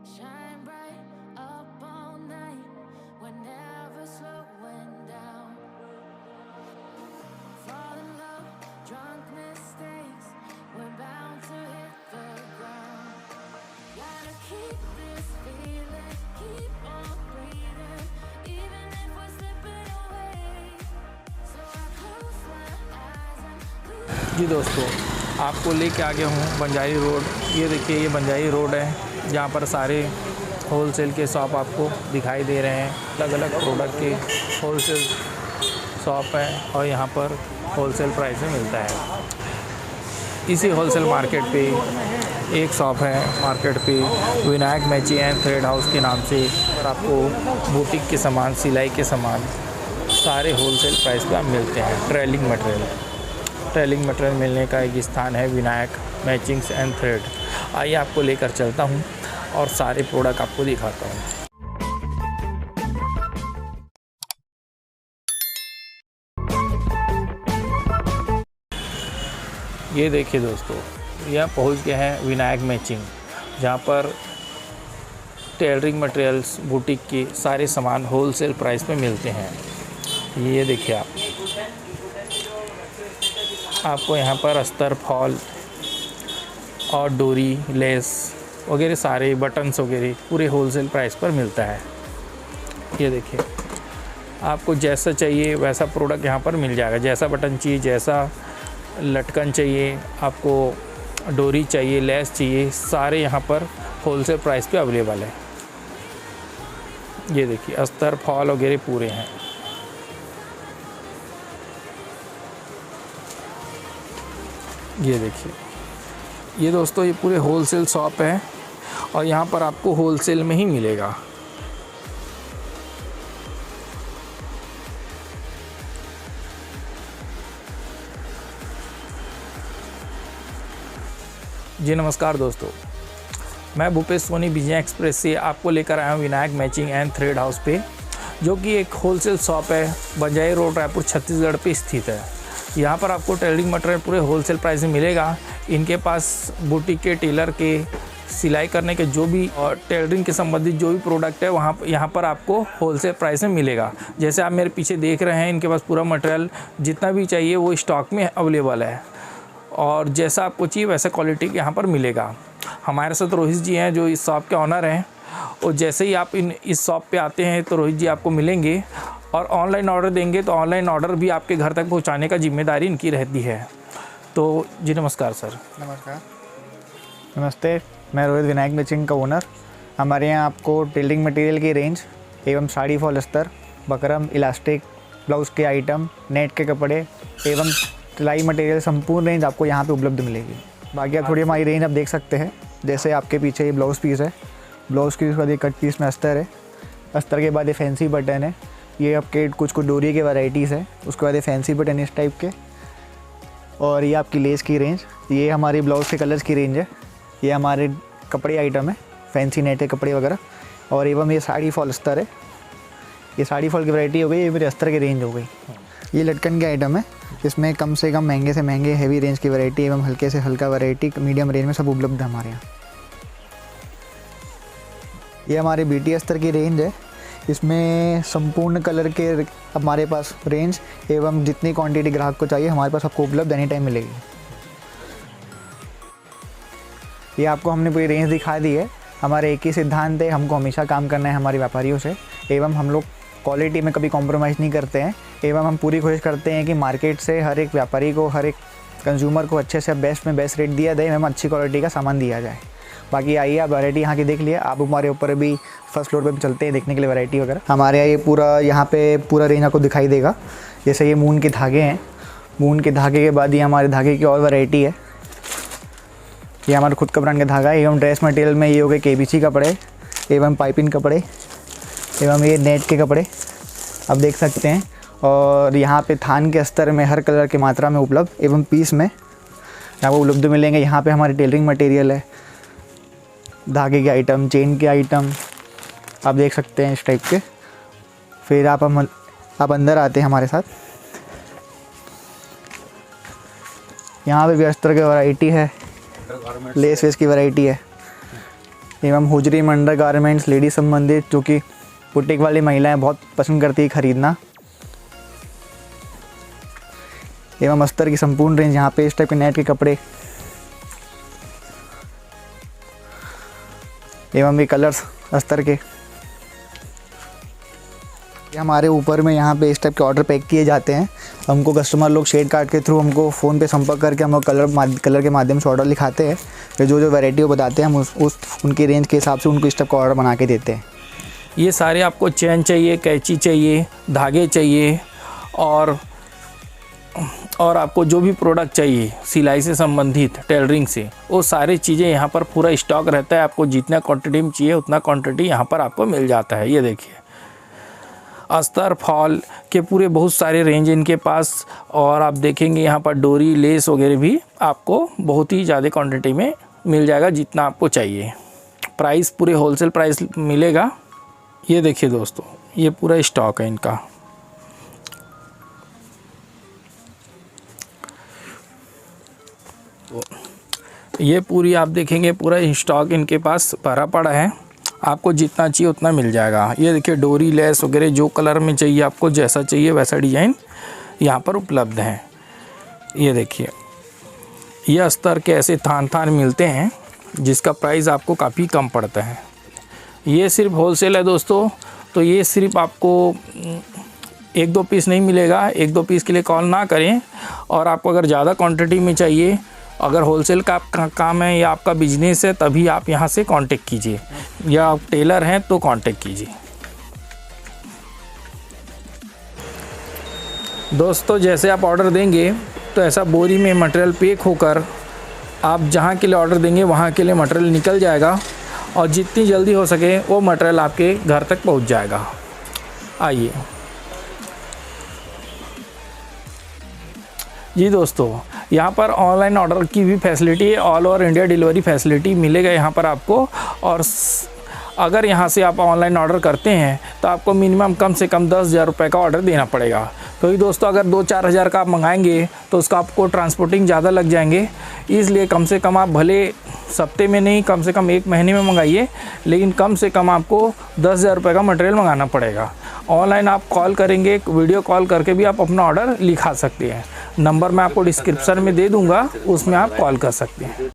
Shine bright up all night. We're never slowing down. Fall in love, drunk mistakes. We're bound to hit the ground. Gotta keep this feeling, keep on breathing, even if we're slipping away. So I close my eyes and जी दोस्तों, आपको लेके आ गया हूँ Banjari road. ये देखिए, ये Banjari road है जहाँ पर सारे होलसेल के शॉप आपको दिखाई दे रहे हैं। अलग अलग प्रोडक्ट के होलसेल शॉप है और यहाँ पर होलसेल प्राइस में मिलता है। इसी होलसेल मार्केट पे एक शॉप है मार्केट पे, Vinayak matching and thread house के नाम से। और आपको बुटीक के सामान, सिलाई के सामान सारे होलसेल प्राइस पे मिलते हैं। ट्रेलिंग मटेरियल मिलने का एक स्थान है विनायक मैचिंग्स एंड थ्रेड। आइए आपको लेकर चलता हूँ और सारे प्रोडक्ट आपको दिखाता हूँ। ये देखिए दोस्तों, यह पहुँच गए हैं विनायक मैचिंग, जहाँ पर टेलरिंग मटेरियल्स, बुटीक के सारे सामान होलसेल प्राइस पे मिलते हैं। ये देखिए, आपको यहाँ पर अस्तर, फॉल और डोरी, लेस वगैरह सारे बटन्स वगैरह पूरे होलसेल प्राइस पर मिलता है। ये देखिए, आपको जैसा चाहिए वैसा प्रोडक्ट यहाँ पर मिल जाएगा। जैसा बटन चाहिए, जैसा लटकन चाहिए, आपको डोरी चाहिए, लेस चाहिए, सारे यहाँ पर होलसेल प्राइस पे अवेलेबल है। ये देखिए, अस्तर, फॉल वगैरह पूरे हैं। ये देखिए, ये दोस्तों, ये पूरे होलसेल शॉप है और यहाँ पर आपको होलसेल में ही मिलेगा। जी नमस्कार दोस्तों, मैं भूपेश सोनी विजय एक्सप्रेस से आपको लेकर आया हूँ Vinayak matching and thread house पे, जो कि एक होलसेल शॉप है, बंजारी रोड, रायपुर, छत्तीसगढ़ पे स्थित है। यहाँ पर आपको टेलरिंग मटेरियल पूरे होलसेल प्राइस में मिलेगा। इनके पास बुटीक के, टेलर के, सिलाई करने के जो भी और टेलरिंग के संबंधित जो भी प्रोडक्ट है यहाँ पर आपको होलसेल प्राइस में मिलेगा। जैसे आप मेरे पीछे देख रहे हैं, इनके पास पूरा मटेरियल जितना भी चाहिए वो स्टॉक में अवेलेबल है और जैसा आपको चाहिए वैसा क्वालिटी यहाँ पर मिलेगा। हमारे साथ रोहित जी हैं जो इस शॉप के ऑनर हैं, और जैसे ही आप इस शॉप पे आते हैं तो रोहित जी आपको मिलेंगे और ऑनलाइन ऑर्डर देंगे तो ऑनलाइन ऑर्डर भी आपके घर तक पहुंचाने का जिम्मेदारी इनकी रहती है। तो जी नमस्कार सर। नमस्कार, नमस्ते। मैं रोहित, विनायक मैचिंग का ओनर। हमारे यहाँ आपको टेलरिंग मटेरियल की रेंज एवं साड़ी, फॉल, अस्तर, बकरम, इलास्टिक, ब्लाउज़ के आइटम, नेट के कपड़े एवं सिलाई मटेरियल संपूर्ण रेंज आपको यहाँ पे उपलब्ध मिलेगी। बाकी आप थोड़ी हमारी रेंज आप देख सकते हैं। जैसे आपके पीछे ये ब्लाउज़ पीस है, ब्लाउज़ पीस के बाद ये कट पीस में अस्तर है, अस्तर के बाद ये फैंसी बटन है, ये आपके कुछ डोरी के वैराइटीज़ है, उसके बाद ये फैंसी बटन इस टाइप के, और ये आपकी लेस की रेंज, ये हमारी ब्लाउज़ के कलर्स की रेंज है, ये हमारे कपड़े आइटम है, फैंसी नेट के कपड़े वगैरह, और एवं ये साड़ी फॉल अस्तर है, ये साड़ी फॉल की वैरायटी हो गई, ये मेरे अस्तर की रेंज हो गई। ये लटकन के आइटम है, इसमें कम से कम महंगे से महंगे हैवी रेंज की वैरायटी एवं हल्के से हल्का वैरायटी मीडियम रेंज में सब उपलब्ध है हमारे यहाँ। ये हमारे बीटी अस्तर की रेंज है, इसमें संपूर्ण कलर के हमारे पास रेंज एवं जितनी क्वांटिटी ग्राहक को चाहिए हमारे पास आपको उपलब्ध एनी टाइम मिलेगी। ये आपको हमने पूरी रेंज दिखा दी है। हमारे एक ही सिद्धांत है, हमको हमेशा काम करना है हमारे व्यापारियों से, एवं हम लोग क्वालिटी में कभी कॉम्प्रोमाइज़ नहीं करते हैं, एवं हम पूरी कोशिश करते हैं कि मार्केट से हर एक व्यापारी को, हर एक कंज्यूमर को अच्छे से बेस्ट में बेस्ट रेट दिया जाए एवं अच्छी क्वालिटी का सामान दिया जाए। बाकी आइए, आप वैरायटी यहाँ की देख लिए। आप हमारे ऊपर भी फर्स्ट फ्लोर पे भी चलते हैं देखने के लिए वैरायटी वगैरह। हमारे यहाँ ये पूरा यहाँ पे पूरा रेंज आपको दिखाई देगा। जैसे ये मून के धागे हैं, मून के धागे के बाद ये हमारे धागे की और वैरायटी है। ये हमारा खुद का ब्रांड का धागा है। एवं ड्रेस मटेरियल में ये हो गए केबीसी कपड़े एवं पाइपिंग कपड़े एवं ये नेट के कपड़े आप देख सकते हैं। और यहाँ पे थान के अस्तर में हर कलर की मात्रा में उपलब्ध एवं पीस में आपको उपलब्ध मिलेंगे। यहाँ पे हमारी टेलरिंग मटेरियल है, धागे के आइटम, चेन के आइटम आप देख सकते हैं इस टाइप के। फिर आप अंदर आते हैं हमारे साथ। यहाँ पे भी अस्तर की वैरायटी है, लेस वेस की वैरायटी है। एवं हुजरी में अंडर गारमेंट्स, लेडीज संबंधित, जो कि बुटीक वाली महिलाएं बहुत पसंद करती है खरीदना, एवं अस्तर की संपूर्ण रेंज। यहाँ पे इस टाइप के नेट के कपड़े एवं भी कलर्स अस्तर के। हमारे ऊपर में यहाँ पे इस टाइप के ऑर्डर पैक किए जाते हैं। हमको कस्टमर लोग शेड कार्ड के थ्रू हमको फ़ोन पे संपर्क करके हम कलर के माध्यम से ऑर्डर लिखाते हैं। फिर जो वैरायटी वो बताते हैं हम उस उनकी रेंज के हिसाब से उनको इस टाइप का ऑर्डर बना के देते हैं। ये सारे आपको चैन चाहिए, कैंची चाहिए, धागे चाहिए और आपको जो भी प्रोडक्ट चाहिए सिलाई से संबंधित, टेलरिंग से, वो सारी चीज़ें यहाँ पर पूरा स्टॉक रहता है। आपको जितना क्वांटिटी में चाहिए उतना क्वांटिटी यहाँ पर आपको मिल जाता है। ये देखिए अस्तर फॉल के पूरे बहुत सारे रेंज इनके पास, और आप देखेंगे यहाँ पर डोरी, लेस वगैरह भी आपको बहुत ही ज़्यादा क्वांटिटी में मिल जाएगा जितना आपको चाहिए। प्राइस पूरे होलसेल प्राइस मिलेगा। ये देखिए दोस्तों, ये पूरा स्टॉक है इनका। ये पूरी आप देखेंगे पूरा स्टॉक इनके पास भरा पड़ा है। आपको जितना चाहिए उतना मिल जाएगा। ये देखिए डोरी, लेस वगैरह जो कलर में चाहिए आपको, जैसा चाहिए वैसा डिज़ाइन यहाँ पर उपलब्ध है। ये देखिए ये अस्तर के ऐसे थान मिलते हैं जिसका प्राइस आपको काफ़ी कम पड़ता है। ये सिर्फ होलसेल है दोस्तों, तो ये सिर्फ आपको 1-2 पीस नहीं मिलेगा। 1-2 पीस के लिए कॉल ना करें, और आपको अगर ज़्यादा क्वांटिटी में चाहिए, अगर होलसेल का काम है या आपका बिजनेस है, तभी आप यहाँ से कांटेक्ट कीजिए, या आप टेलर हैं तो कांटेक्ट कीजिए। दोस्तों जैसे आप ऑर्डर देंगे तो ऐसा बोरी में मटेरियल पैक होकर आप जहाँ के लिए ऑर्डर देंगे वहाँ के लिए मटेरियल निकल जाएगा, और जितनी जल्दी हो सके वो मटेरियल आपके घर तक पहुँच जाएगा। आइए जी दोस्तों, यहाँ पर ऑनलाइन ऑर्डर की भी फैसिलिटी है। All over India delivery facility मिलेगा यहाँ पर आपको। और अगर यहाँ से आप ऑनलाइन ऑर्डर करते हैं तो आपको मिनिमम कम से कम 10,000 रुपये का ऑर्डर देना पड़ेगा। क्योंकि दोस्तों अगर 2-4 हज़ार का आप मंगाएंगे तो उसका आपको ट्रांसपोर्टिंग ज़्यादा लग जाएंगे। इसलिए कम से कम आप भले सप्ते में नहीं, कम से कम 1 महीने में मंगाइए, लेकिन कम से कम आपको 10,000 रुपये का मटेरियल मंगाना पड़ेगा। ऑनलाइन आप कॉल करेंगे, वीडियो कॉल करके भी आप अपना ऑर्डर लिखा सकते हैं। नंबर मैं आपको डिस्क्रिप्शन में दे दूँगा, उसमें आप कॉल कर सकते हैं।